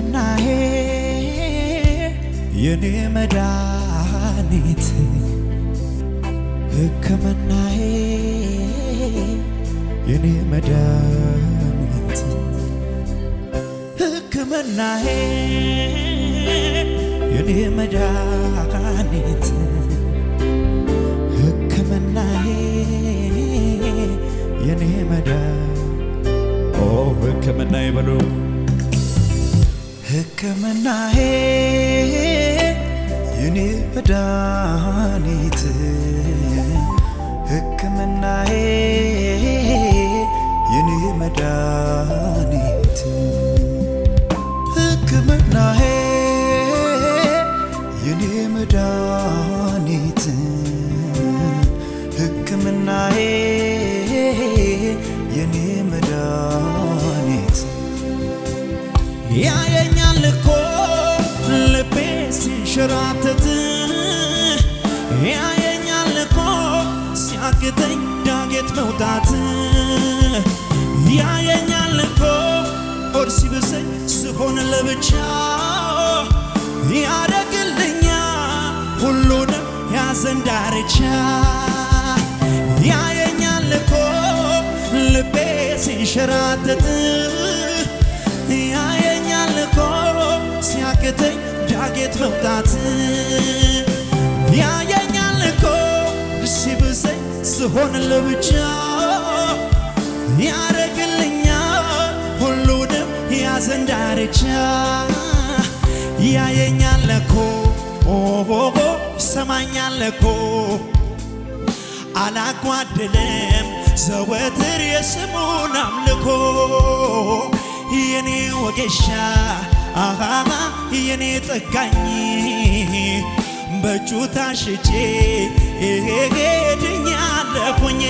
ሕክምናዬ የኔ መድኃኒት ሕክምናዬ የኔ መድኃኒት ሕክምናዬ የኔ መድኃኒት ሕክምናዬ የኔ መድኃኒት ኦ ሕክምናዬ በሉ ሕክምናዬ የኔ መድኃኒት ሕክምናዬ የኔ መድኃኒት ሕክምናዬ የኔ መድኃኒት ሕክምናዬ የኔ መድኃኒት ያየኛል እኮ ልቤ ሲንሸራተት ያየኛል እኮ ሲያቅተኝ ዳገት መውጣት ያየኛል እኮ ሆድ ሲብሰኝ ስሆን ለብቻ ያደርግልኛል ሁሉንም ያዘን ዳርቻ ያየኛል እኮ ልቤ ሲንሸራተት ያየኛል እኮ ሲያቅተኝ ዳገት መውጣት ያየኛል እኮ ሲብሰኝ ስሆን ለብቻ ያደርግልኛል ሁሉንም ያዘን ዳርቻ ያየኛል እኮ ይሰማኛል እኮ አላጓደለም ዘወትር የስሙን አምልኮ የኔ ወጌሻ የኔ ጠጋኝ በእጁ ታሽቼ ድኛለሁኝ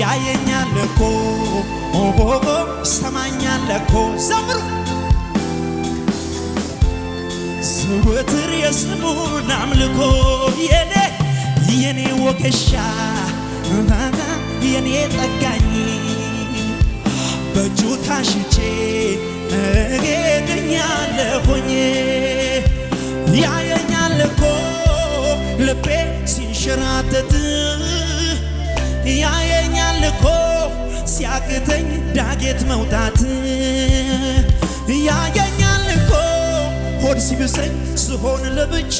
ያየኛል እኮ ይሰማኛል እኮ ዘምሩ ዘወትር የስሙን አምልኮ የኔ ወጌሻ የኔ ጠጋኝ በእጁ ታሽቼ ድኛለሁኝ ያየኛል እኮ ልቤ ሲንሸራተት ያየኛል እኮ ሲያቅተኝ ዳገት መውጣት ያየኛል እኮ ሆድ ሲብሰኝ ስሆን ለብቻ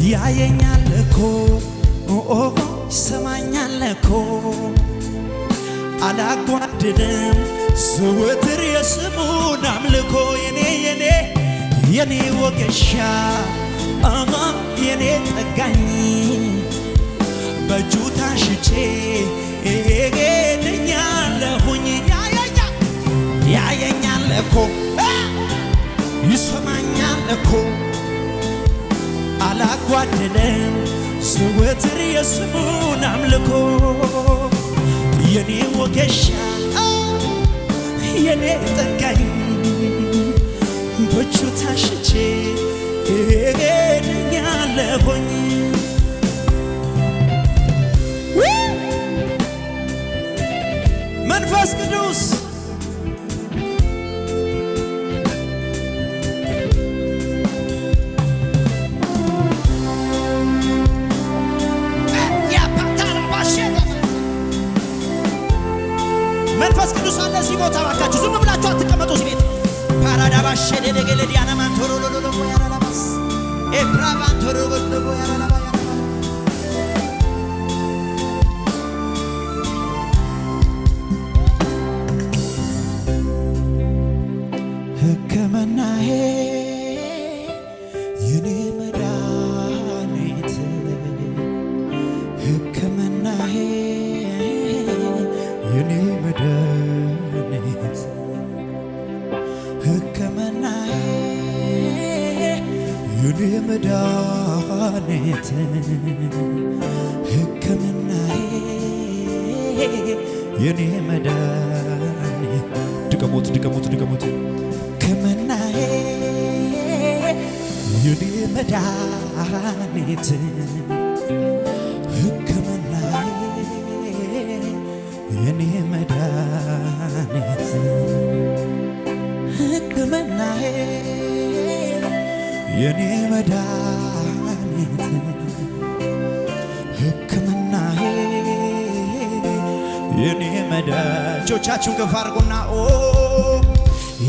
ያየኛል እኮ ይሰማኛል እኮ አላጓደለም ዘወትር የስሙን አምልኮ የኔ ወጌሻ የኔ ጠጋኝ በእጁ ታሽቼ ድኛለሁኝ ያየኛል እኮ ይሰማኛል እኮ አላጓደለም ዘወትር የስሙን አምልኮ የኔ ወጌሻ የኔ ጠጋኝ በእጁ ታሽቼ ድኛለሁኝ መንፈስ ቅዱስ መንፈስ ቅዱስ አለ እዚህ ቦታ ባካችሁ ዝም ብላችሁ አትቀመጡ እዚህ ቤት ፓራዳባሽ ደደገለዲያና ማንቶሮሎሎ ያራላባስ ኤፕራቫንቶሮሎሎ ያራላባ ሕክምናዬ የኔ መድኃኒት ሕክምናዬ የኔ መድኃኒት ሕክምናዬ የኔ መድኃኒት ሕክምናዬ የኔ መድኃኒት ድገሙት ሕክምናዬ የኔ መድኃኒት ሕክምናዬ የኔ መዳን እጆቻችሁን ከፍ አድርጉና ኦ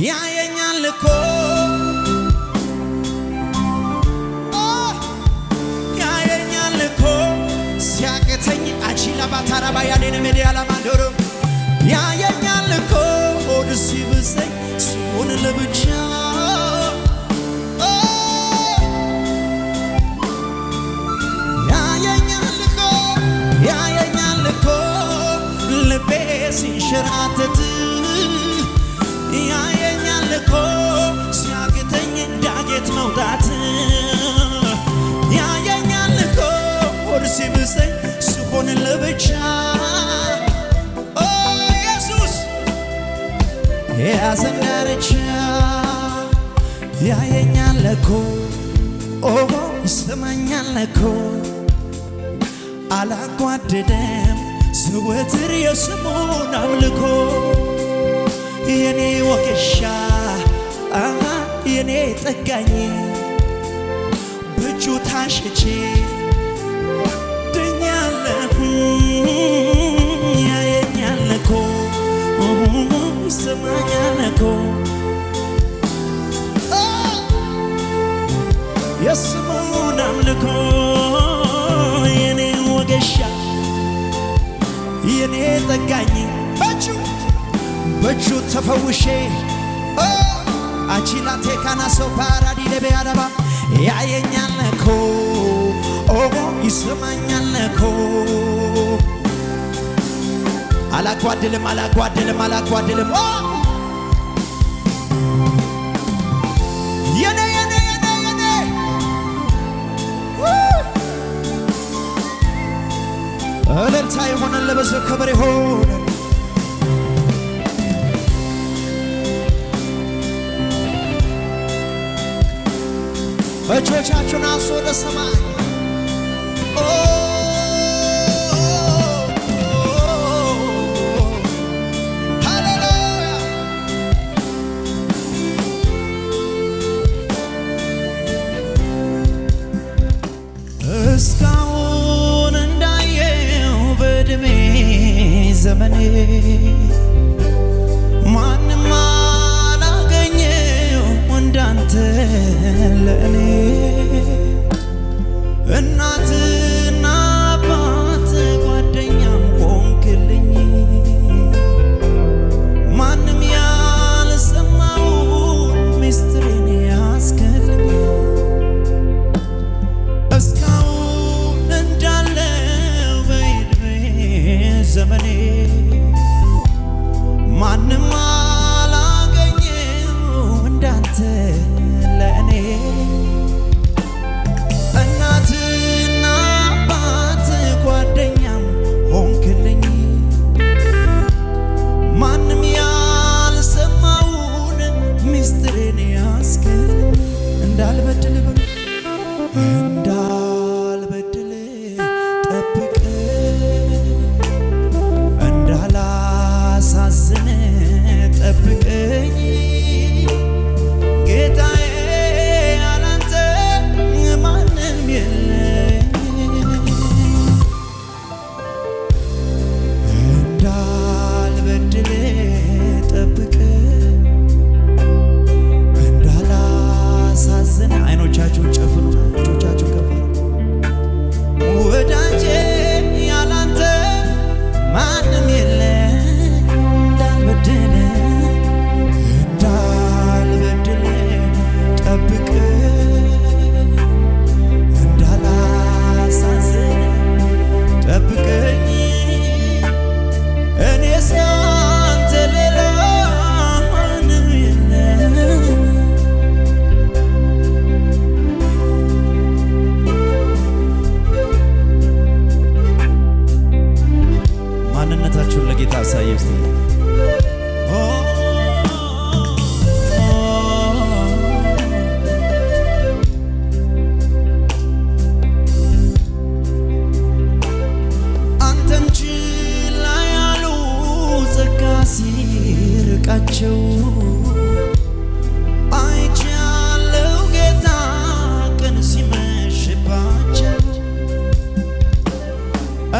ያየኛል እኮ ያየኛል እኮ ሲያቅተኝ አቺላ ባታራባ ያኔን ሜዲያ ለማንዶሮ ያየኛል እኮ ሆድ ሲብሰኝ ስሆን ለብቻ ያየኛል እኮ ልቤ ሲንሸራተት ያየኛል እኮ ሲያቅተኝ ዳገት መውጣት ያየኛል እኮ ሆድ ሲብሰኝ ስሆን ለብቻ ኦ ኢየሱስ የያዘኝ ዳርቻ ያየኛል እኮ ኦ ይሰማኛል እኮ አላጓደለም ዘወትር የስሙን አምልኮ የኔ ወጌሻ የኔ ጠጋኝ በእጁ ታሽቼ ድኛለሁ ያየኛል እኮ ይሰማኛል እኮ የስሙን አምልኮ የኔ ወጌሻ የኔ ጠጋኝ በእጁ ተፈውሼ አቺላቴ ካናሶ ፓራዲ ለበያዳባ ያየኛል እኮ ይሰማኛል እኮ አላጓደልም አላጓደልም አላጓደልም የኔ የኔ የኔ የኔ እልልታ ይሆናል ለበዙ ክብር ይሆናል እጆቻችሁን አንሱ ወደ ሰማይ ሃሌሉያ እስካሁን እንዳየው በዕድሜ ዘመኔ ማንም አላገኘው እንዳንተ ለእኔ እናትና አባት ጓደኛም ሆንክልኝ ማንም ያልሰማውን ሚስጥሬን ያስገልኝ እስካሁን እንዳለው በዕድሜ ዘመኔ ማንም አላገኘው እንዳንተ ለእኔ እናትና አባት ጓደኛም ሆንክልኝ ማንም ያልሰማውን ሚስጥሬን ያስክልኝ እንዳልበድል በሉ እንዳልበድል ጠብቅ እንዳላሳዝን ጠብቀኝ ጌታዬ ያላንተ ማንም የለኝ እንዳልበድል ጠብቅ እንዳላሳዝን አይኖቻችሁን ጨፍኑ እጆቻችሁን ከፍ ወዳጄ ያላንተ ማንም የለኝ እንዳልበድል ጠብቅ እንዳላሳዝን ጠብቀኝ እኔስ ያንተ ሌላ ማንም የለም ማንነታችሁን ለጌታ አሳየ እስቲ ሲርቃቸው አይቻለው ጌታ ቀን ሲመሽባቸው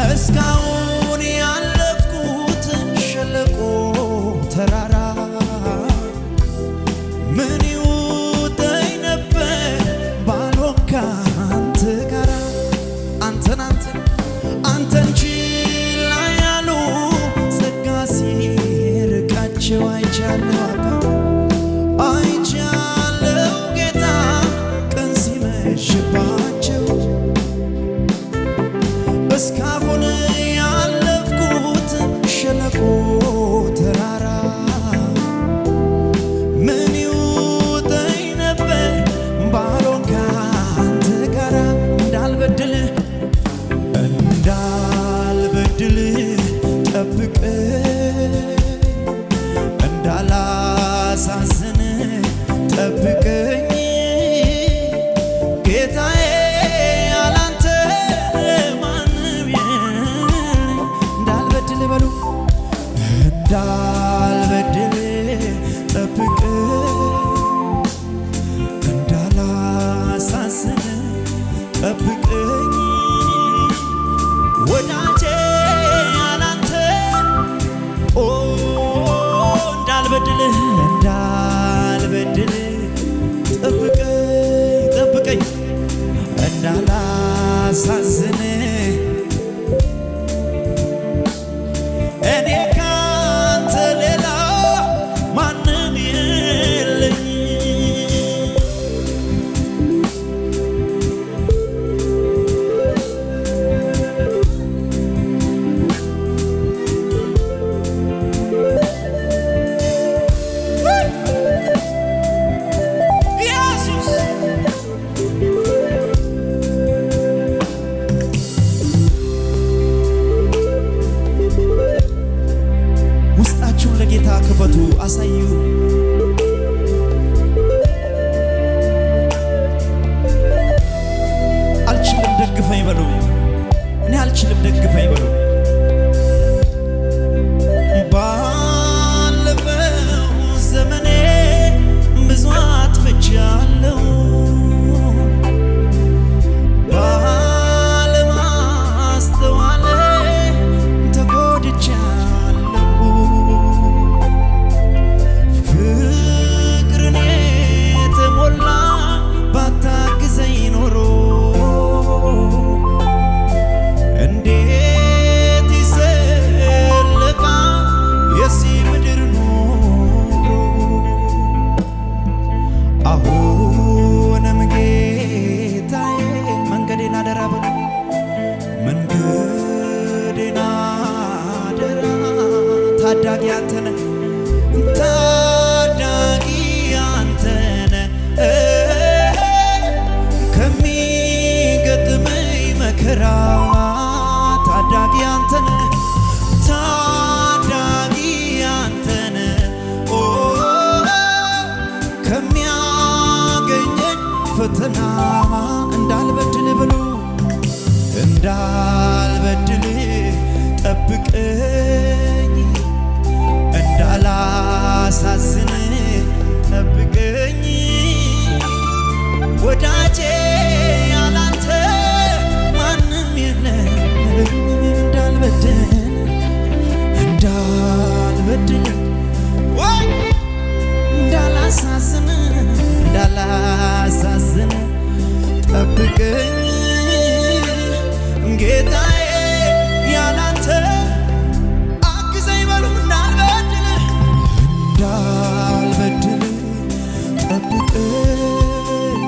እስካሁን ያለፍኩት አንተን ችላ ያሉ ጸጋ ሲርቃቸው አይቻለሁ አይቻለሁ ጌታ ቀን ሲመሽባቸው እስካሁን ያለፍኩት ሸለቆ ተራራ ምን ይውጠኝ ነበር ባልሆን ካንተ ጋራ እንዳልበድል ጠብቀኝ እንዳላሳዝን ጠብቀኝ ጌታዬ ያላንተ ማንም የለኝ እንዳልበድል በሉ እንዳልበድል ጠብቀኝ እንዳላሳዝን ጠብቀኝ ወዳጄ ያላንተ እንዳልበድል ጠብቀኝ እንዳላሳዝን እኔ ካንተ ሌላ ማንም የለኝ ለጌታ ክፈቱ አሳዩ አልችልም ደግፈኝ በሉ እኔ አልችልም ደግፈኝ በሉ ባለፈው ዘመኔ ብዙ አጥፍቻለሁ ባለማስተዋሌ ተጎድቻለሁ ፍቅርን የተሞላ ባታግዘኝ ኖሮ እንዴት ይዘለቃል የዚህ ምድር ኑሮ አሁንም ጌታዬ መንገዴን አደራ በሉ መንገዴን አደራ ታዳጊ አንተ ነህ ታዳጊ አንተ ነህ ከሚገጥመኝ መከራ ታዳጊ አንተ ነህ ታዳጊ አንተ ነህ ከሚያገኘኝ ፈተና እንዳልበድል ብሎ እንዳልበድል ጠብቀኝ እንዳላሳዝን ጠብቀኝ ወዳጄ ያላንተ ማንም የለም እንዳልበድል እንዳላሳዝን ጠብቀኝ ጌታዬ ያላንተ አግዘኝ በሉ እንዳልበድል ጠብቀኝ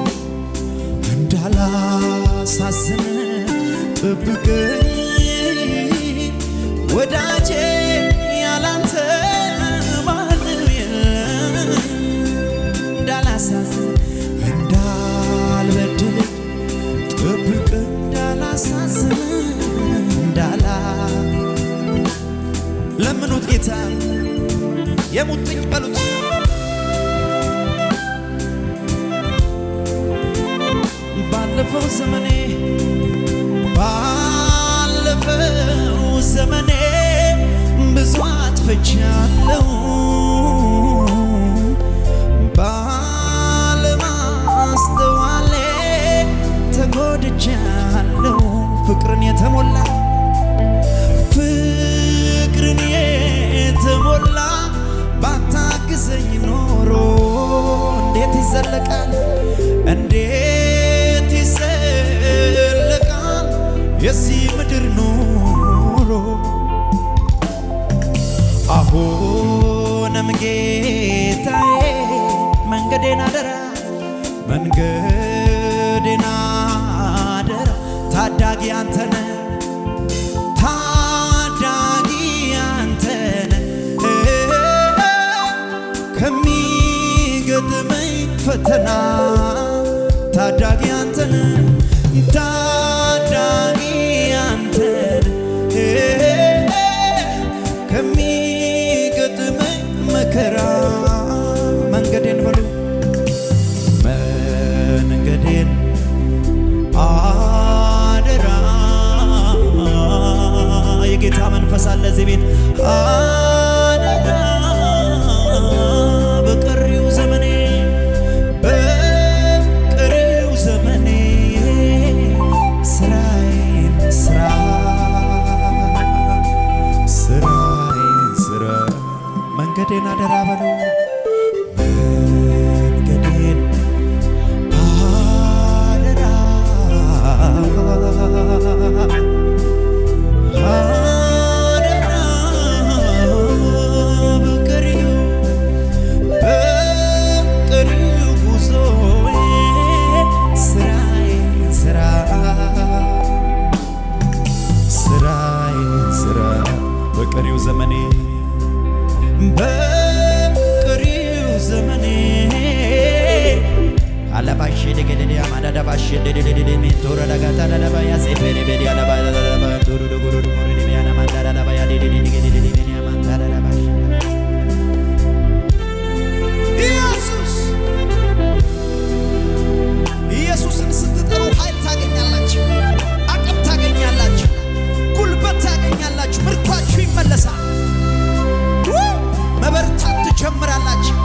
እንዳላሳዝን ጠብቀኝ ወዳጄ ያላንተ ማንም የለም እንዳላሳዝን እንዳልበድል ጠብቀኝ እንዳላሳዝን ለምኑት ጌታ የሙጥኝ በሉት ባለፈው ዘመኔ ብዙ አጥፍቻለሁ ባለማስተዋሌ ተጎድቻለሁ ፍቅርን የተሞላ ባታግዘኝ ኖሮ እንዴት ይዘለቃል እንዴት ይዘለቃል የዚህ ምድር ኑሮ አሁንም ጌታዬ መንገዴን አደራ መንገዴን አደራ ታዳጊ አንተነ ታዳጊ አንተነ ከሚገጥመኝ ፈተና ታዳጊ አንተነ ታዳጊ አንተነ ከሚገጥመኝ መከራ መንገዴን በሉ መንገዴን አደራ የጌታ መንፈስ አለ እዚህ ቤት አደራ በቀሪው ዘመኔ ስራዬን ስራ መንገዴን አደራ በለው መንገዴን አደራ አደራ በቀሪው ጉዞዬ ስራዬን ስራ በቀሪው ዘመኔ በቀሪው ዘመኔ አለባሽ ደገደደ አማዳባሽ ደደደደ ሜቶራ ዳጋታ ዳባ ያሴፈሬ በዲ አለባ ዳባ ዶሩ ዶሩ ሞሪ ዲያና ማንዳራ ዳባ ያደደደ ደገደደ ዲያ ማንዳራ ዳባሽ ኢየሱስን ስትጠሩ ኃይል ታገኛላችሁ፣ አቅም ታገኛላችሁ፣ ጉልበት ታገኛላችሁ፣ ምርኳችሁ ይመለሳል፣ መበርታት ትጀምራላችሁ።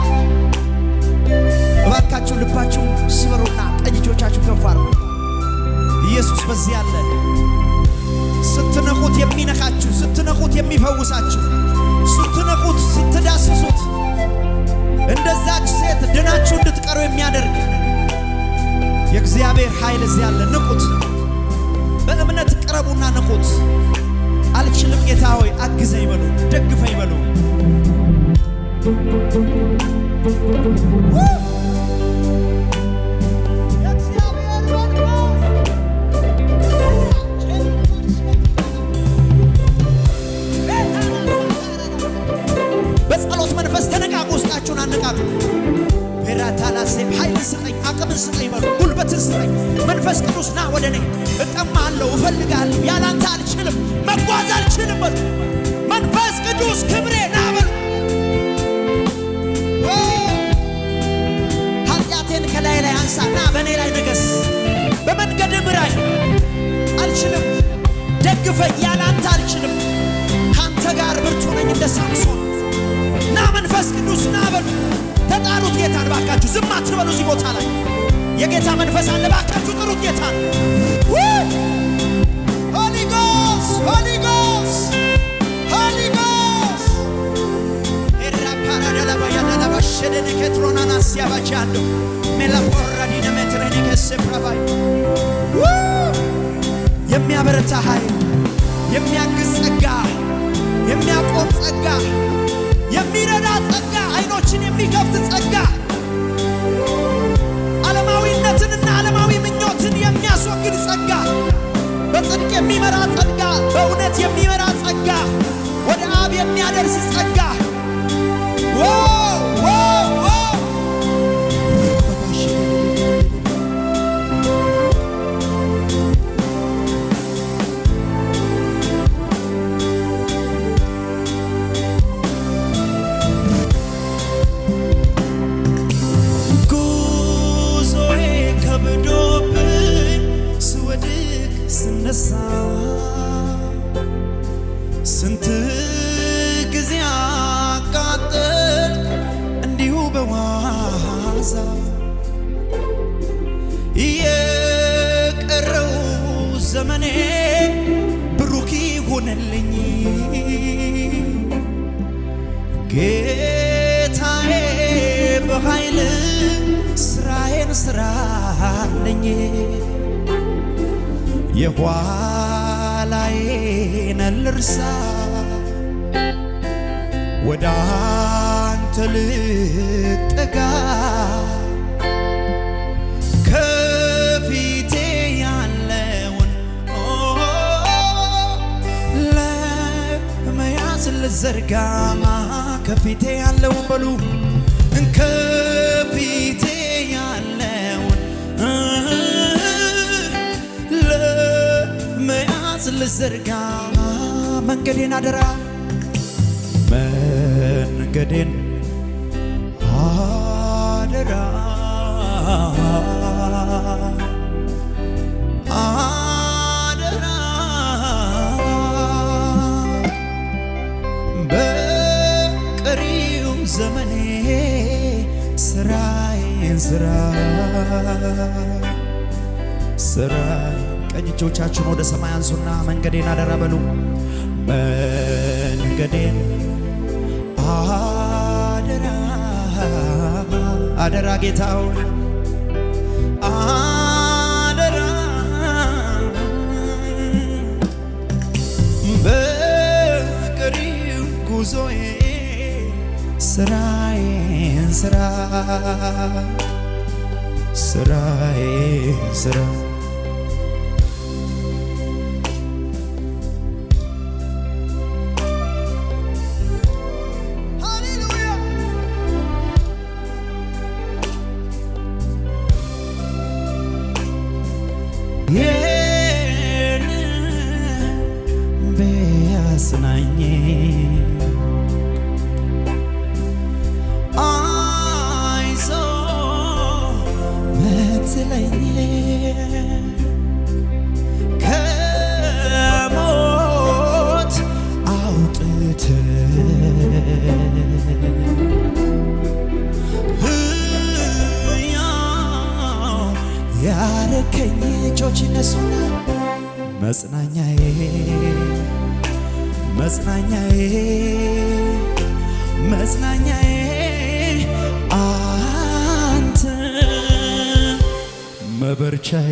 እባካችሁ ልባችሁ ስበሩና ቀኝ እጆቻችሁ ከፍ አድርጉ። ኢየሱስ በዚህ አለ። ስትነኩት የሚነካችሁ፣ ስትነኩት የሚፈውሳችሁ፣ ስትነኩት ስትዳስሱት እንደዛች ሴት ድናችሁ እንድትቀሩ የሚያደርግ የእግዚአብሔር ኃይል እዚህ አለ። ንቁት፣ በእምነት ቅረቡና ንቁት። አልችልም ጌታ ሆይ አግዘኝ በሉ፣ ደግፈኝ በሉ። በጸሎት መንፈስ ተነቃቁ፣ ውስጣችሁን አነቃቁ። ፔራታላሴም ኃይል ስጠኝ፣ አቅምን ስጠኝ በሉ፣ ጉልበትን ስጠኝ። መንፈስ ቅዱስ ና ወደ እኔ፣ እጠማለሁ፣ እፈልጋለሁ፣ ያላንተ አልችልም፣ መጓዝ አልችልም በሉ። መንፈስ ቅዱስ ክብሬ ና በሉ። ኃጢአቴን ከላይ ላይ አንሳ፣ ና በእኔ ላይ ንገስ፣ በመንገድ ምራኝ። አልችልም፣ ደግፈኝ፣ ያላንተ አልችልም፣ ካንተ ጋር ብርቱ ነኝ እንደ ሳምሶን። ና መንፈስ ቅዱስ ና በሉ። ተጣሩት ጌታን ባካችሁ፣ ዝም አትበሉ። እዚህ ቦታ ላይ የጌታ መንፈስ አለ፣ ባካችሁ ጥሩት ጌታን። ሆሊ ጎስ ሆሊ ጎስ ሆሊ ጎስ ኤራፓራዳላባያዳላባሸደነ ከትሮናናስ ያባቻለሁ ሜላፖራዲነ ሜትረኒ ከሰፕራባይ የሚያበረታ ኃይል፣ የሚያግዝ ጸጋ፣ የሚያቆም ጸጋ፣ የሚረዳ ጸጋ፣ አይኖችን የሚከፍት ጸጋ፣ ዓለማዊነትንና ዓለማዊ ምኞትን የሚያስወግድ ጸጋ፣ በጽድቅ የሚመራ ጸጋ፣ በእውነት የሚመራ ጸጋ፣ ወደ አብ የሚያደርስ ጸጋ። ስነሳ ስንት ጊዜ አቃጠል እንዲሁ በዋዛ የቀረው ዘመኔ ብሩክ ይሁንልኝ ጌታዬ በኃይል ስራዬን ስራልኝ የኋላ ኋላዬን ልርሳ ወደ አንተ ልጠጋ ከፊቴ ያለውን ለመያዝ ልዘርጋ ከፊቴ ያለውን በሉ ከፊቴ ያለውን ለመያዝ ልዘርጋ መንገዴን አደራ መንገዴን አደራ አደራ በቀሪው ዘመኔ ስራዬን ቀኝ እጆቻችሁን ወደ ሰማይ አንሱና መንገዴን አደራ በሉ መንገዴን አደራ አደራ ጌታው አደራ በቀሪው ጉዞዬ ስራዬን ስራ ቢያጽናኝ አይዞህ ምትለኝ ከሞት አውጥተህ ያረከኝ እጆች እነሱና መጽናኛዬ አንተ መበርቻዬ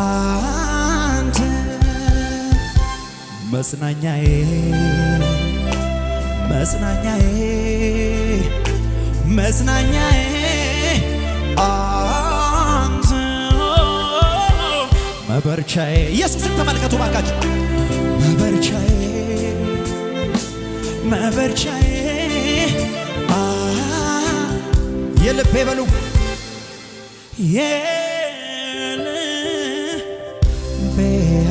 አንተ መጽናኛዬ አንተ መበርቻዬ ኢየሱስን ተመልከቱ ባካችሁ መበርቻዬ የልቤ በሉ የልቤ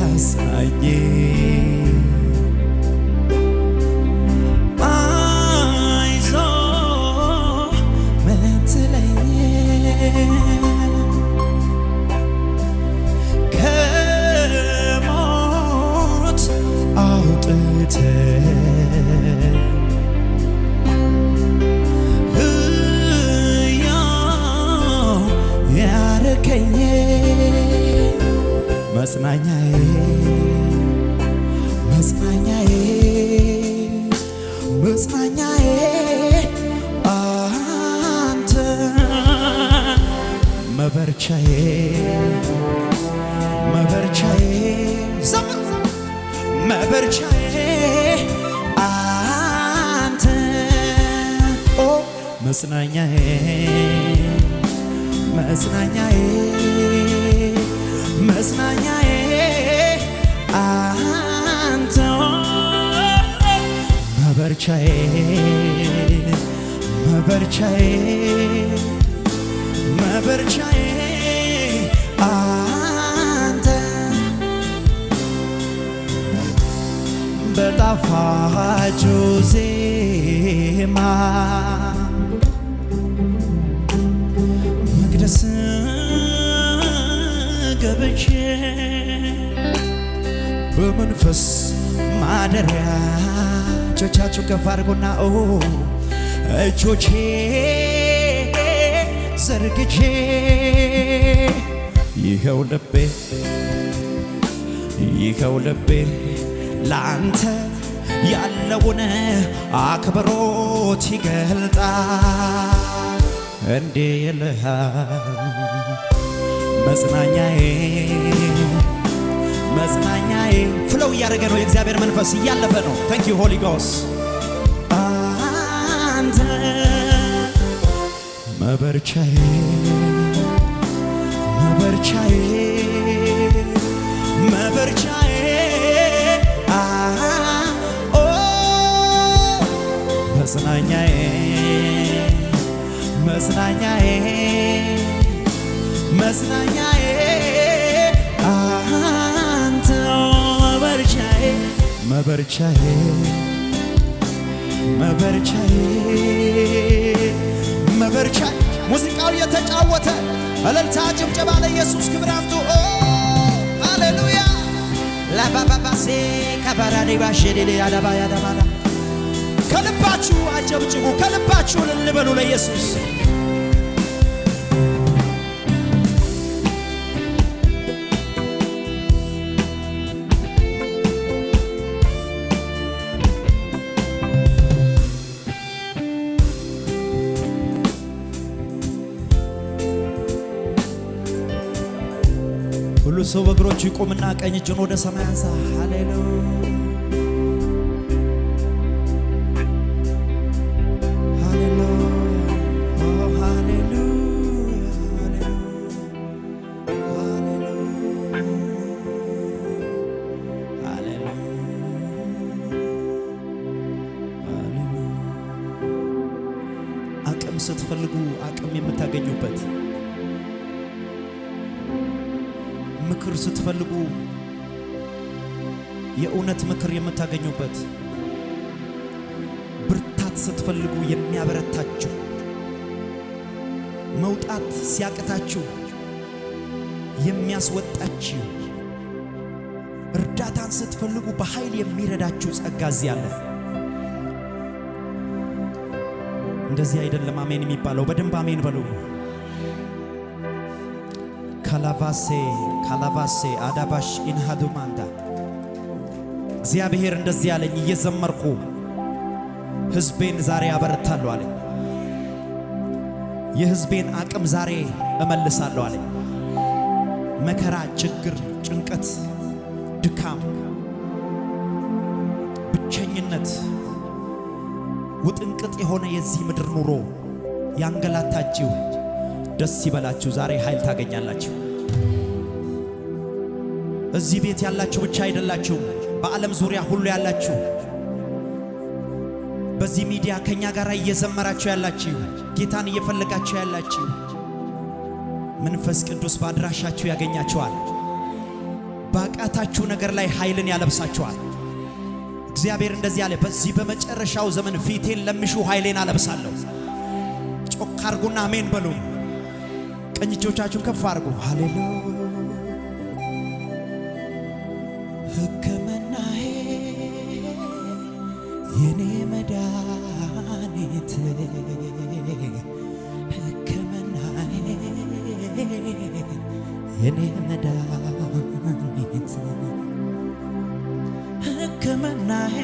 አጽናኝ ከሞት አውጥተህ ሕያው ያረከኝ መጽናኛዬ አንተ መበርቻዬ አንተ መጽናኛዬ አንተ መበርቻዬ አንተ በጣፋጩ ዜማ መቅደስ ገብቼ በመንፈስ ማደሪያ እጆቻችሁ ከፍ አድርጉና እጆቼ ዘርግቼ ይኸው ልቤ ላንተ ያለውን አክብሮት ይገልጣል። እንዴ የለሃ መጽናኛዬ መጽናኛዬ ፍለው እያደረገ ነው። የእግዚአብሔር መንፈስ እያለፈ ነው። ታንክ ዩ ሆሊ ጎስት አንተ መበርቻዬ መበርቻዬ መበርቻዬ ኦ መጽናኛዬ መጽናኛዬ መጽናኛዬ አንተ መበርቻዬ መበርቻዬ መበርቻዬ መበርቻዬ ሙዚቃው የተጫወተ እልልታ ጭብጨባ ለኢየሱስ ክብር አምጡ። ሃሌሉያ ላባባባሴ ካባራዲ ባሽዲሊ አዳባ ያዳባላ ከልባችሁ አጨብጭቡ፣ ከልባችሁ እልል በሉ ለኢየሱስ። ሁሉ ሰው በእግሮቹ ይቆምና ቀኝ እጁን ወደ ሰማይ አንሳ። ሃሌሉያ አቅም ስትፈልጉ አቅም የምታገኙበት፣ ምክር ስትፈልጉ የእውነት ምክር የምታገኙበት፣ ብርታት ስትፈልጉ የሚያበረታችሁ፣ መውጣት ሲያቅታችሁ የሚያስወጣችሁ፣ እርዳታን ስትፈልጉ በኃይል የሚረዳችሁ ጸጋ እዚህ አለ። እንደዚህ አይደለም አሜን የሚባለው? በደንብ አሜን በሉ። ካላቫሴ አዳባሽ ኢንሃዱማንዳ እግዚአብሔር እንደዚህ ያለኝ እየዘመርኩ ሕዝቤን ዛሬ አበረታለሁ አለኝ። የሕዝቤን አቅም ዛሬ እመልሳለሁ አለኝ። መከራ፣ ችግር፣ ጭንቀት፣ ድካም፣ ብቸኝነት፣ ውጥንቅጥ የሆነ የዚህ ምድር ኑሮ ያንገላታችሁ ደስ ይበላችሁ። ዛሬ ኃይል ታገኛላችሁ። እዚህ ቤት ያላችሁ ብቻ አይደላችሁ፣ በዓለም ዙሪያ ሁሉ ያላችሁ፣ በዚህ ሚዲያ ከኛ ጋር እየዘመራችሁ ያላችሁ፣ ጌታን እየፈለጋችሁ ያላችሁ፣ መንፈስ ቅዱስ በአድራሻችሁ ያገኛችኋል። ባቃታችሁ ነገር ላይ ኃይልን ያለብሳችኋል። እግዚአብሔር እንደዚህ ያለ፣ በዚህ በመጨረሻው ዘመን ፊቴን ለምሹ ኃይሌን አለብሳለሁ። ጮክ አርጉና አሜን በሉ። ቀኝ እጆቻችሁን ከፍ አርጉ። ሃሌሉያ ሕክምናዬ የኔ መድኃኒት፣ ሕክምናዬ የኔ መድኃኒት፣ ሕክምናዬ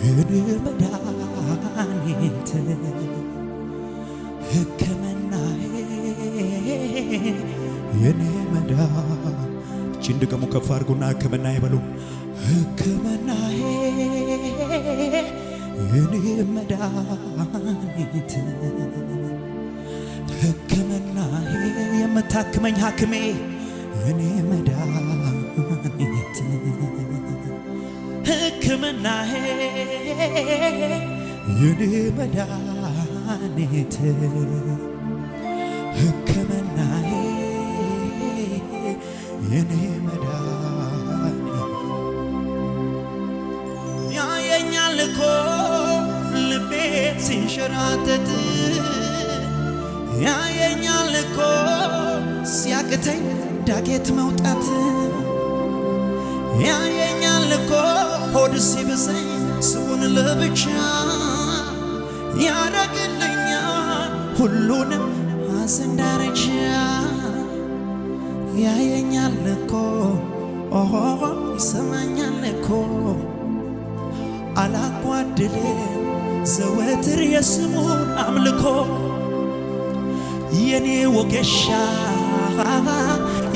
የኔ መድኃኒት፣ ሕክምናዬ የኔ መድኃኒት። እቺን ድገሙ ከፍ አድርጉና ሕክምናዬ በሉ። ሕክምናዬ የኔ መድኃኒት፣ ሕክምናዬ የምታክመኝ ሐክሜ የኔ መድኃኒት፣ ሕክምናዬ የኔ መድኃኒት፣ ሕክምናዬ የኔ መድኃኒት። ያየኛል እኮ ልቤ ሲንሸራተት፣ ያየኛል እኮ ሲያቅተኝ ዳገት መውጣት፣ ያየኛል እኮ ሆድ ሲብሰኝ ስቡን ለብቻ፣ ያረግልኛል ሁሉንም ሐዘን ዳርቻ። ያየኛል እኮ ይሰማኛል እኮ አላጓድልም ዘወትር የስሙን አምልኮ የኔ ወገሻ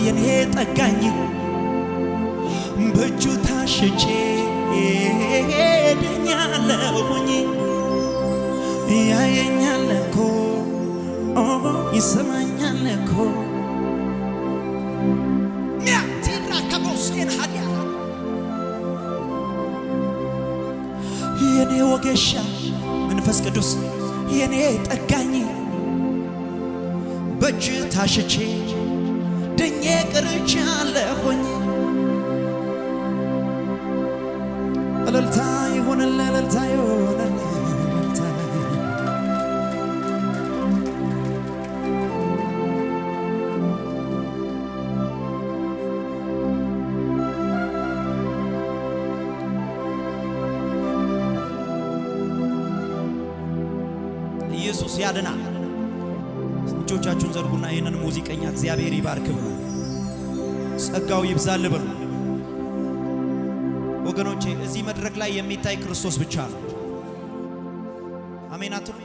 የኔ ጠጋኝ በእጁ ታሽቼ ድኛለሁኝ። ያየኛል እኮ ይሰማኛል እኮ የኔ ወገሻ መንፈስ ቅዱስ የኔ ጠጋኝ በእጅ ታሽቼ ድኜ ቀርቻለሁኝ። እልልታ ይሁንልህ፣ እልልታ ይሁንልህ፣ እልልታ ኢየሱስ ያድናል። እጆቻችሁን ዘርጉና ይህንን ሙዚቀኛ እግዚአብሔር ይባርክ ብሉ፣ ጸጋው ይብዛል ብሉ። ወገኖቼ እዚህ መድረክ ላይ የሚታይ ክርስቶስ ብቻ ነው። አሜን አትሉ?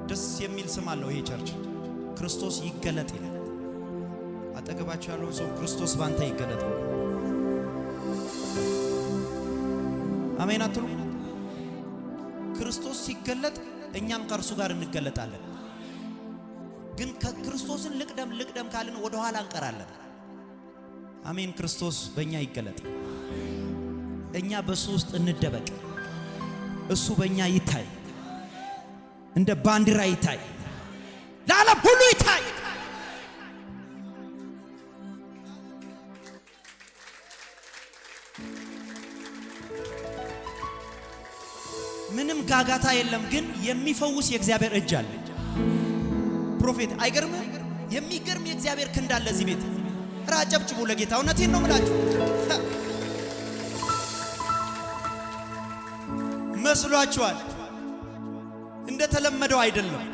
ደስ የሚል ስም አለው ይሄ ቸርች። ክርስቶስ ይገለጥ ይላል። አጠገባችሁ ያለውን ሰው ክርስቶስ ባንተ ይገለጥ ነው። አሜን አትሉ? ክርስቶስ ሲገለጥ እኛም ከእርሱ ጋር እንገለጣለን። ግን ከክርስቶስን ልቅደም ካልን ወደ ኋላ እንቀራለን። አሜን። ክርስቶስ በእኛ ይገለጥ፣ እኛ በእሱ ውስጥ እንደበቅ፣ እሱ በእኛ ይታይ፣ እንደ ባንዲራ ይታይ፣ ለዓለም ሁሉ ይታይ። ምንም ጋጋታ የለም፣ ግን የሚፈውስ የእግዚአብሔር እጅ አለ። ፕሮፌት አይገርምም? የሚገርም የእግዚአብሔር ክንድ አለ እዚህ ቤት። ራጨብጭቡ ለጌታ። እውነቴን ነው የምላችሁ። መስሏችኋል? እንደተለመደው አይደለም።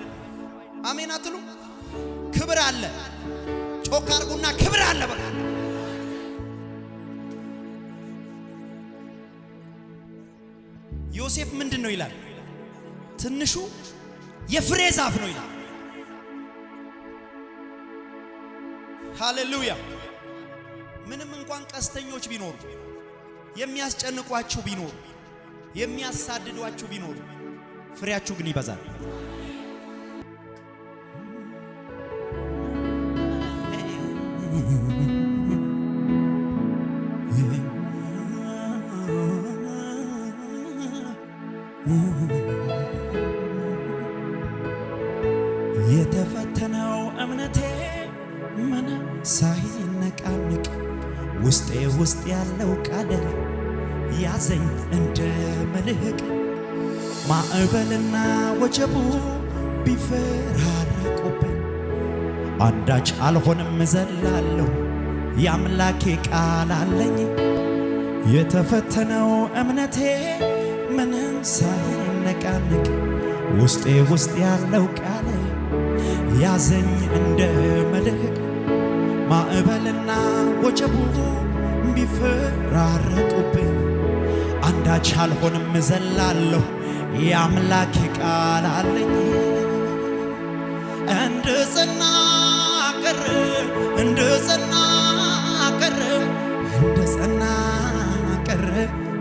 አሜን አትሉ? ክብር አለ። ጮክ አርጉና ክብር አለ በቃ። ዮሴፍ ምንድን ነው ይላል? ትንሹ የፍሬ ዛፍ ነው ይላል። ሃሌሉያ። ምንም እንኳን ቀስተኞች ቢኖሩ፣ የሚያስጨንቋችሁ ቢኖሩ፣ የሚያሳድዷችሁ ቢኖሩ፣ ፍሬያችሁ ግን ይበዛል። የተፈተነው እምነቴ ምንም ሳይነቃንቅ ውስጥ ያለው ቃል ያዘኝ እንደ መልህቅ። ማዕበልና ወጀቡ ቢፈራረቁብኝ አንዳች አልሆንም ዘላለሁ፣ የአምላኬ ቃል አለኝ። የተፈተነው እምነቴ ምንም ሳይነቃንቅ ውስጥ ያለው ቃል ያዘኝ እንደ መልህቅ። ማዕበልና ወጀቡ ቢፈራረቁብኝ አንዳች አልሆንም ዘላለሁ፣ የአምላኬ ቃል አለኝ። እንደ ጸና ቀረ፣ እንደ ጸና ቀረ፣ እንደ ጸና ቀረ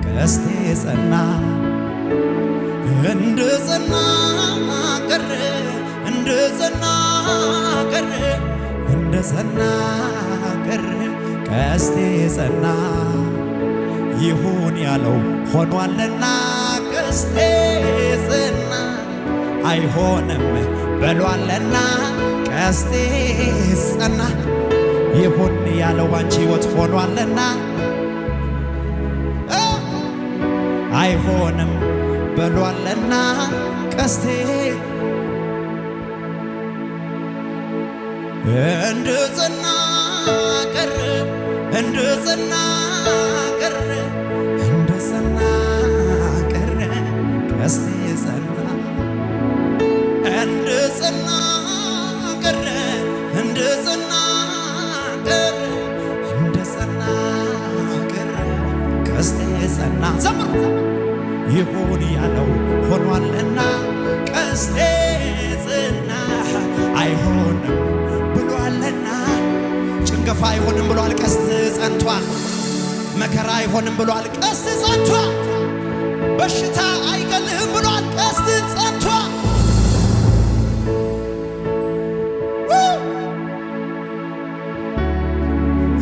ቀስቴ ጸና። እንደ ጸና ቀረ፣ እንደ ጸና ቀረ፣ እንደ ጸና ቀረ ቀስቴ ጸና። ይሁን ያለው ሆኗልና ቀስቴ ጸና። አይሆንም በሏልና ቀስቴ ጸና። ይሁን ያለው ባንቺ ሕይወት ሆኗልና አይሆንም በሏልና ቀስቴ እንደ ጸና ቀረ፣ እንደ ጸና ቀረ፣ እንደ ጸና ቀረ ቀስቴ ጸና። እንደ ጸና ቀረ፣ እንደ ጸና ቀረ፣ እንደ ጸና ቀረ ቀስቴ ጸና። ዘምሩ ይሁን ያለው ሆኗልና ቀስቴ ጽና አይሆንም ብሏልና ጭንገፋ አይሆንም ብሏል ቀስት ጸንቷል መከራ አይሆንም ብሏል ቀስት ጸንቷል በሽታ አይገልህም ብሏል ቀስት ጸንቷል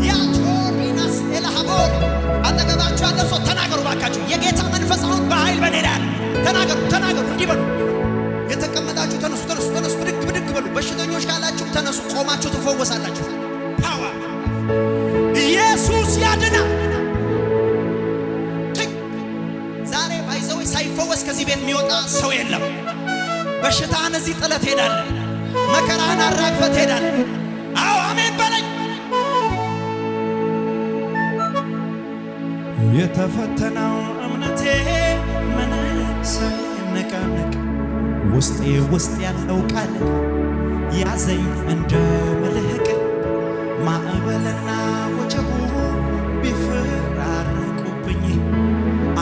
ያቾሪናስ ኤልሃቦር አጠገባችሁ ያለ ሰው ተናገሩ ባካችሁ የጌታ መንፈስ አሁን በኃይል በኔ ላይ አለ ተናገሩ እንዲህ በሉ የተቀመጣችሁ ተነሱ ብድግ በሉ በሽተኞች ካላችሁ ተነሱ ቆማችሁ ትፈወሳላችሁ ፓወር ኢየሱስ ያድናል ዛሬ ባይዘው ሳይፈወስ ከዚህ ቤት የሚወጣ ሰው የለም በሽታን እዚህ ጥለት ሄዳለ መከራን አራግፈት ሄዳለ አዎ አሜን በለኝ የተፈተነው እምነቴ ምን ሳይነቃነቅ ውስጥ ያለው ቃል ያዘኝ እንደ መልህቅ ማዕበልና ወጀቡ ቢፈራረቁብኝ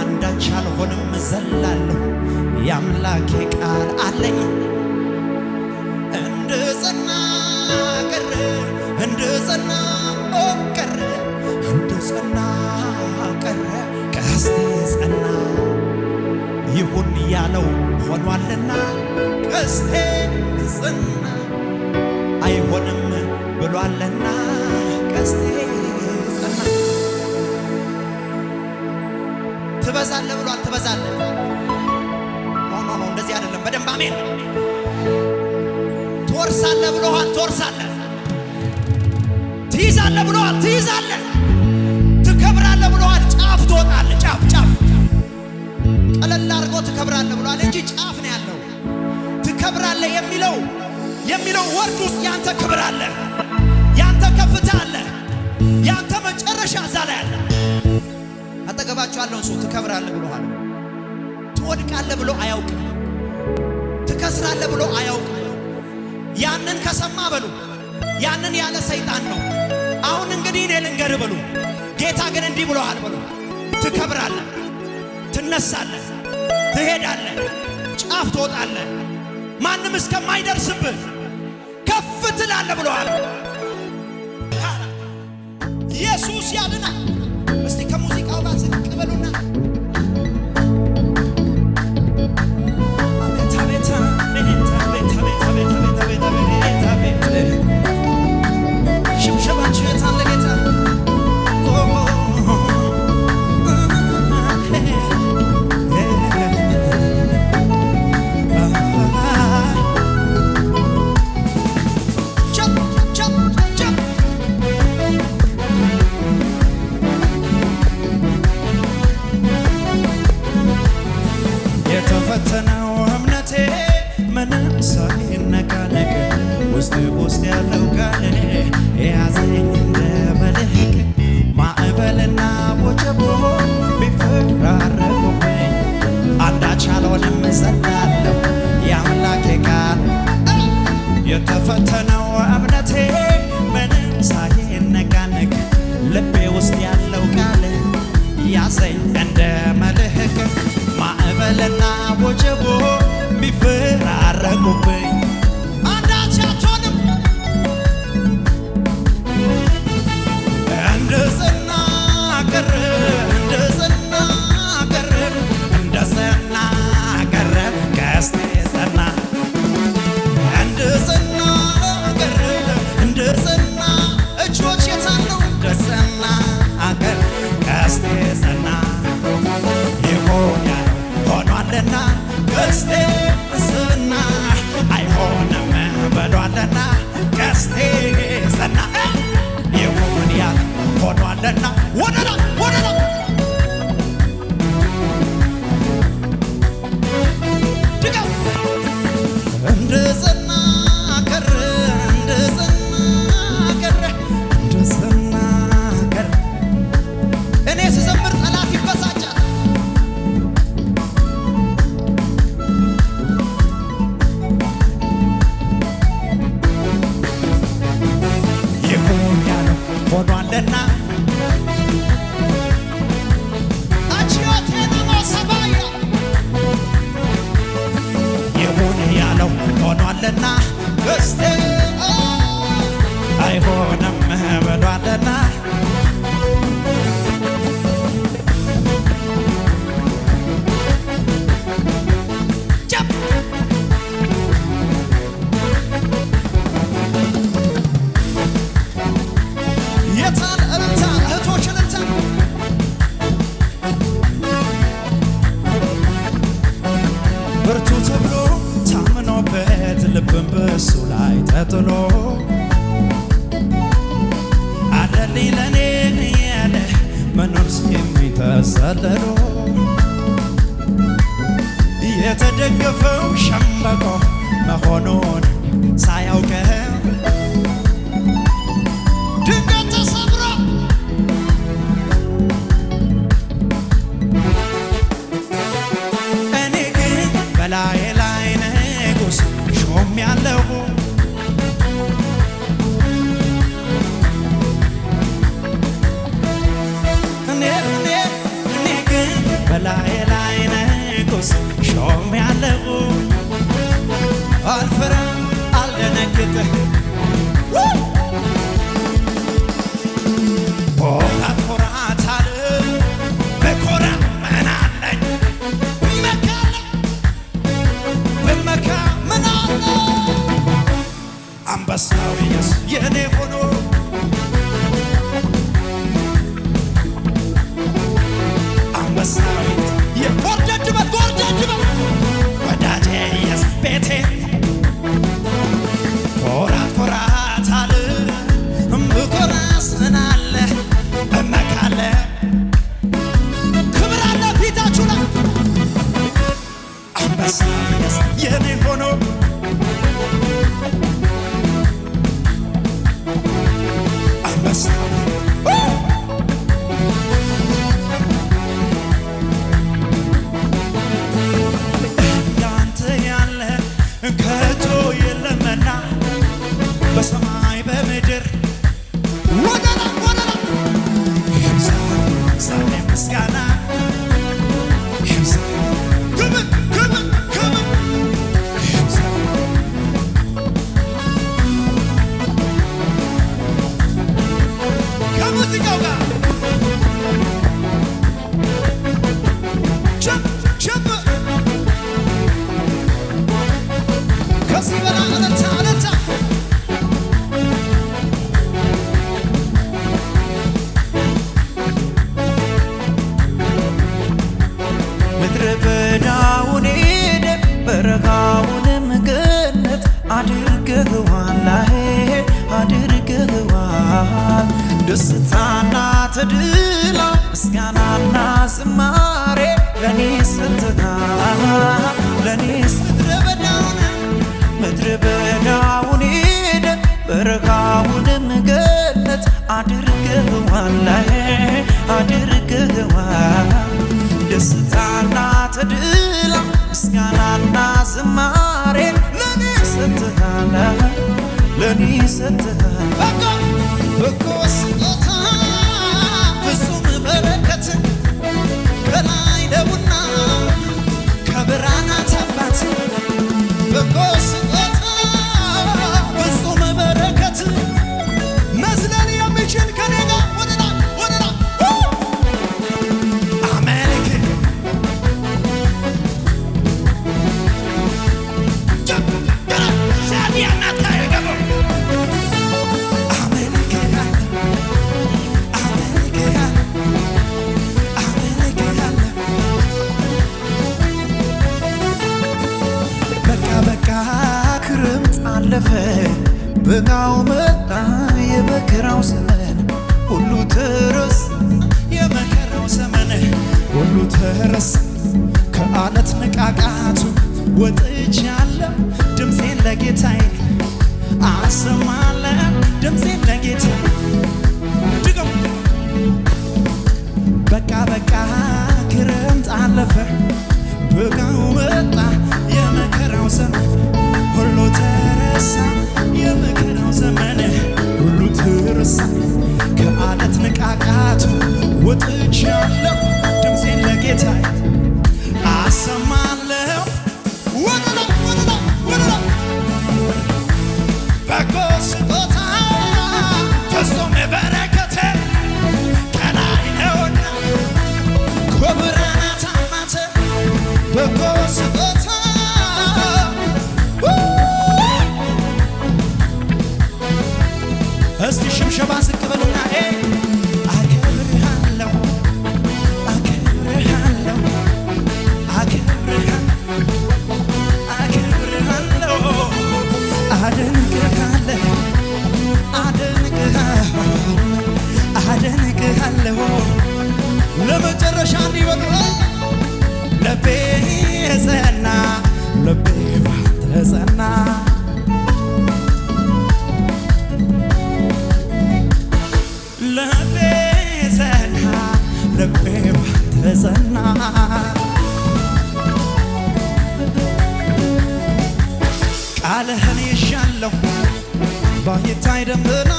አንዳች አልሆንም ዘላለሁ የአምላኬ ቃል አለኝ እንደ ጸና ቀረ እንደ ጸና ቀረ ቀስቴ ጸና ይሁን ያለው ሆኗልና ቀስቴ ጸና አይሆንም ብሏልና ቀስቴ ጸና ትበዛለህ ብሏል ትበዛለህ ኖ እንደዚህ አይደለም በደንብ አሜን ትወርሳለህ ብሎሃል ትወርሳለህ ትይዛለህ ብሎሃል ትይዛለህ ትከብራለህ ብሎሃል ጫፍ ትወጣለህ ጫፍ ቀለል አድርጎ ትከብራለህ ብሎሃል እንጂ ጫፍ ነው ያለው ትከብራለህ የሚለው ወርድ ውስጥ ያንተ ክብር አለ ያንተ ከፍታ አለ ያንተ መጨረሻ እዛ ላይ አለ አጠገባችሁ ያለውን ሰው ትከብራለህ ብሎሃል ትወድቃለህ ብሎ አያውቅም ትከስራለህ ብሎ አያውቅም ያንን ከሰማ በሉ ያንን ያለ ሰይጣን ነው አሁን እንግዲህ እኔ ልንገርህ በሉ ጌታ ግን እንዲህ ብሎሃል በሉ ትከብራለህ ትነሳለህ ትሄዳለህ ጫፍ ትወጣለህ ማንም እስከማይደርስብህ ከፍ ትላለህ ብሎሃል ኢየሱስ ያድናል እስቲ ከሙዚቃው ጋር ዝቅ በሉና ሽብሸባችሁ የታለ ጌታ የተፈተነው እምነቴ ምንም ሳይነቃነቅ ውስጥ ያለው ቃል የያዘኝ እንደ መልህቅ ማዕበልና ወጀቡ ቢፈራረቁብኝ አንዳች አልሆንም ዘላለሁ የአምላኬ ቃል የተፈተነው እምነቴ ምንም ሳይነቃነቅ ልቤ ውስጥ ያለው ቃል ያዘኝ እንደ መልህቅ ማዕበልና ወጀቡ ቢፈራረቁብኝ አንዳች አልሆንም እንደ ጸና ቀረ ቀስቴ ጸና እንደ ጸና እጆች የታለው እንደ ጸና ቀስቴ ጸና ይሆን ያለው ሆኗልና ቀስቴ ጸና አይሆንም ብሏልና ቀስቴ ጸና ይሆን ያለው ሆኗልና ወደላ እንደ ጸና ቀረ እኔ ስዘምር ጠላት ይበሳጫል ይሁን ያለው ሆኗልና አቺዮቴ ነሞ ሰባያ ሆኗልና እስቴ አይሆንም ብሏልና የታል እልልታ እህቶች እልልታ ብርቱ ተብሎ ታምኖበት ልብን በሱ ላይ ተጥሎ አለልኝ ለኔ ያለ መኖር የሚተሰለሎ የተደገፈው ሸምበቆ መሆኑን ሳያውቀው ድንገት ተሰብሮ እኔ ግን በላዬ ላይ ንጉሥ ሾሜያለሁ እኔ ግን በላዬ ላይ ንጉሥ ሾሜያለሁ አልፈራም አልደነግጥም ኮራት ኮራት አለ በኮራ ምን አለኝ ብመካ ምን አለ አንበሳው ኢየሱስ የኔ ሆኖ አንበሳው የጎርደድ ወዳጄ ኢየሱስ ቤቴ ኮራት ኮራት አለ ብኮራስ ምን አለ እመካለ ክብር አለ ፊታችሁ ላይ አንበሳ የኔ ሆኖ አንበሳ እንዳንተ ያለ ከቶ የለምና በሰማይ በምድር ወደላ ይብዛ ዛሬ ምስጋና ይብዛ ክብር ይብዛ ከሙዚቃው ጋር ቸብ ከዚህ በላይ እልልታ ምድረ በዳውን ኤደን በረሃውንም ገነት አድርገኸዋል ደስታና ተድላ ምስጋናና ዝማሬ ለኔ ሰጥተሃል ምድረ በዳውን ኤደን በረሃውንም ገነት አድርገኸዋል ደስታና ተድላ ምስጋናና ዝማሬ ለኔ ሰጥተሃል በጎ ስጦታ ፍጹም በረከት ከላይ ነውና ከብርሃናት አባት በጎ ስጦታ ፍጹም በረከት መዝለል የሚችል ከኔ ጋር ወደላ አለፈ በጋው መጣ የመከራው ዘመን ሁሉ ተረሳ የመከራው ዘመን ሁሉ ተረሳ ከአለት ንቃቃቱ ወጥቻለሁ ድምፄን ለጌታዬ አሰማለሁ ድምፄን ለጌታዬ ድገም በቃ ክረምት አለፈ በጋው መጣ የመከራው ዘመን ሁሉ ተረሳ የመከራው ዘመን ሁሉ ተረሳ ከአለት ንቃቃቱ ወጥቻለሁ ድምፄን ለጌታዬ አሰማለሁ ወደላ እስቲ ሽምሸባ ዝቅ በሉና አከብርሃለሁ አከብርሃለሁ አከብርሃለሁ አደንቅሃለሁ አደንቅሃለሁ ለመጨረሻ እንዲበሉ ልቤ ጸና ልቤ ባንተ ጸና ልቤ ጸና ልቤ ባንተ ጸና ቃልህን ይሻለሁ ባይታይ ደመና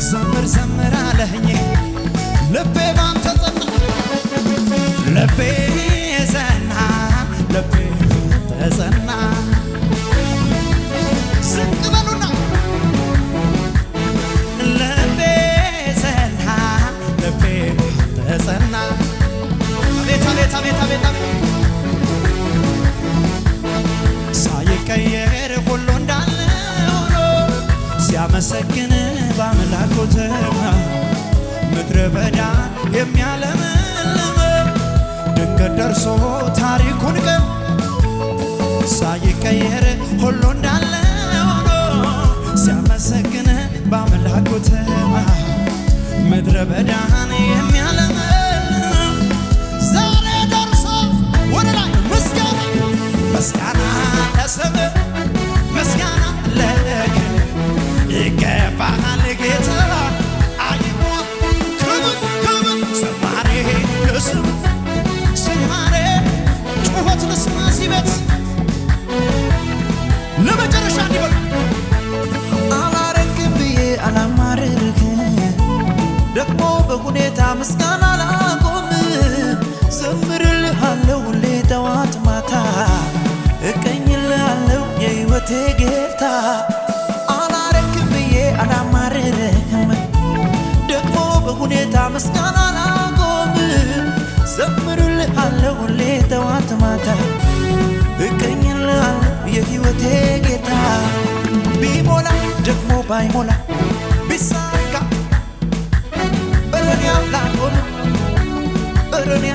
ዘምር ዘምር አለኝ ልቤ ባንተ ጸና ልቤ ጸና ልቤ ባንተ ጸና ዝቅ በሉና ልቤ ጸና ልቤ ባንተ ጸና አቤት አቤት አቤት አቤት ሳይቀየር ሁሉ እንዳለ ሆኖ ሲያመሰግን በአምላኩ ተማ ምድረ በዳ የሚያለመልም ድንገት ደርሶ ታሪኩን ቀን ሳይቀየር ሁሉ እንዳለ ሆኖ ሲያመሰግን በአምላኩ ተማ ምድረ በዳን የሚያለመልም ዛሬ ደርሶ ወደ ላይ ምስጋና ምስጋና ለስምህ ምስጋና ለክ ይገባሃል ጌታ አይሞ ክብር ክብር ዝማሬ ልስም ዝማሬ ጩኸት ልስማ ሲበት ለመጨረሻ እንዲበሉ አላረግም ብዬ አላማርርህም ደግሞ በሁኔታ ምስጋና አላቆም ዘምርልሃለሁ ሁሌ ጠዋት ማታ እቀኝልሃለሁ የሕይወቴ ጌታ አላረግም ብዬ አላማርርህም ደግሞ በሁኔታ ምስጋና አላቆም ዘምርልሃለሁ ሁሌ ጠዋት ማታ እቀኝልሃለሁ የሕይወቴ ጌታ ቢሞላ ደግሞ ባይሞላ ቢሳካ እረኔ አላቆም እረኔ